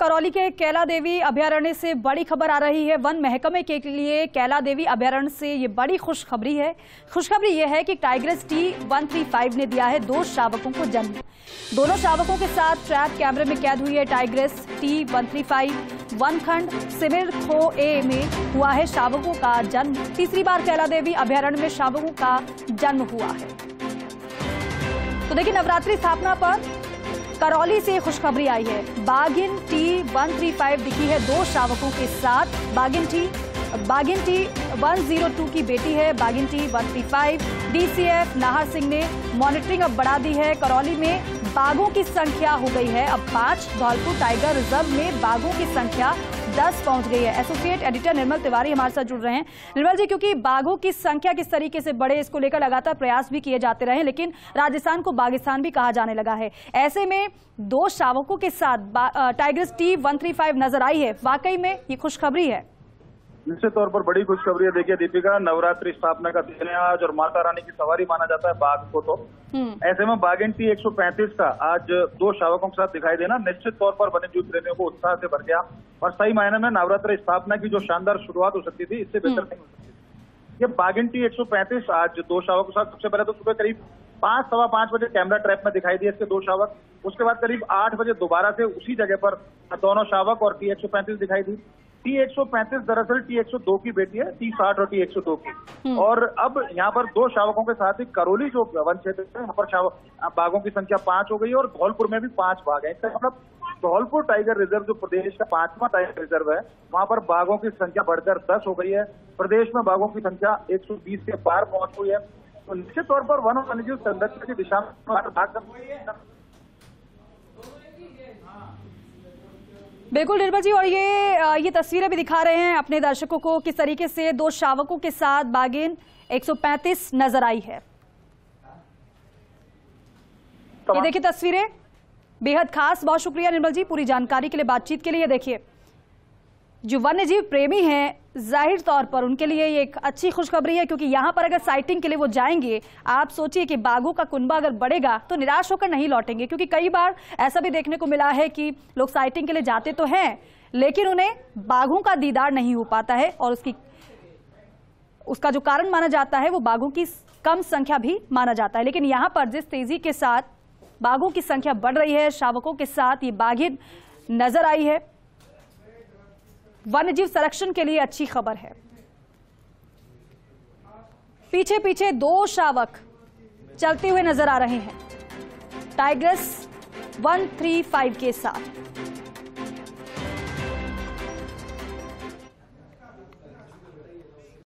करौली के कैला देवी अभयारण्य से बड़ी खबर आ रही है। वन महकमे के लिए कैला देवी अभयारण्य से ये बड़ी खुशखबरी है। खुशखबरी ये है कि टाइग्रेस T135 ने दिया है 2 शावकों को जन्म। दोनों शावकों के साथ ट्रैप कैमरे में कैद हुई है टाइग्रेस T135। वनखंड सिमिर खो ए में हुआ है शावकों का जन्म। तीसरी बार कैला देवी अभयारण्य में शावकों का जन्म हुआ है। तो देखिए, नवरात्रि स्थापना पर करौली से खुशखबरी आई है। बाघिन T135 दिखी है 2 शावकों के साथ। बाघिन T102 की बेटी है। बाघिन T135 DCF नाहर सिंह ने मॉनिटरिंग अब बढ़ा दी है। करौली में बाघों की संख्या हो गई है अब 5। धौलपुर टाइगर रिजर्व में बाघों की संख्या 10 पहुंच गई है। एसोसिएट एडिटर निर्मल तिवारी हमारे साथ जुड़ रहे हैं। निर्मल जी, क्योंकि बाघों की संख्या किस तरीके से बढ़े, इसको लेकर लगातार प्रयास भी किए जाते रहे, लेकिन राजस्थान को बाघिस्तान भी कहा जाने लगा है। ऐसे में 2 शावकों के साथ टाइग्रेस T135 नजर आई है। वाकई में ये खुशखबरी है। निश्चित तौर पर बड़ी खुशखबरी है। देखिए दीपिका, नवरात्रि स्थापना का दिन है आज और माता रानी की सवारी माना जाता है बाघ को। तो ऐसे में बाघिन T135 का आज 2 शावकों के साथ दिखाई देना निश्चित तौर पर वन्यजीव प्रेमियों को उत्साह से भर गया और सही मायने में नवरात्रि स्थापना की जो शानदार शुरुआत हो सकती थी, इससे बेहतर नहीं हो सकती थी। ये बाघिन T135 आज 2 शावकों के साथ सबसे पहले तो सुबह करीब 5, सवा 5 बजे कैमरा ट्रैप में दिखाई दिए इसके 2 शावक। उसके बाद करीब 8 बजे दोबारा से उसी जगह पर दोनों शावक और T135 दिखाई दी। T135 दरअसल T102 की बेटी है, T60 और T102 की। और अब यहाँ पर 2 शावकों के साथ ही करौली जो वन क्षेत्र है, यहाँ पर बाघों की संख्या 5 हो गई है और धौलपुर में भी 5 बाघ है। इसका मतलब धौलपुर टाइगर रिजर्व जो प्रदेश का 5वां टाइगर रिजर्व है, वहाँ पर बाघों की संख्या बढ़कर 10 हो गई है। प्रदेश में बाघों की संख्या 120 के पार पहुंच हुई है। तो निश्चित तौर पर वन और वन्यजीव संरक्षण की दिशा में बिल्कुल निर्मल जी, और ये तस्वीरें भी दिखा रहे हैं अपने दर्शकों को किस तरीके से 2 शावकों के साथ बाघिन 135 नजर आई है। ये देखिए तस्वीरें, बेहद खास। बहुत शुक्रिया निर्मल जी पूरी जानकारी के लिए, बातचीत के लिए। देखिए, जो वन्यजीव प्रेमी हैं, जाहिर तौर पर उनके लिए ये एक अच्छी खुशखबरी है, क्योंकि यहाँ पर अगर साइटिंग के लिए वो जाएंगे, आप सोचिए कि बाघों का कुनबा अगर बढ़ेगा तो निराश होकर नहीं लौटेंगे। क्योंकि कई बार ऐसा भी देखने को मिला है कि लोग साइटिंग के लिए जाते तो हैं, लेकिन उन्हें बाघों का दीदार नहीं हो पाता है और उसका जो कारण माना जाता है वो बाघों की कम संख्या भी माना जाता है। लेकिन यहाँ पर जिस तेजी के साथ बाघों की संख्या बढ़ रही है, शावकों के साथ ये बाघिन नजर आई है, वन्यजीव संरक्षण के लिए अच्छी खबर है। पीछे पीछे 2 शावक चलते हुए नजर आ रहे हैं टाइग्रेस 135 के साथ।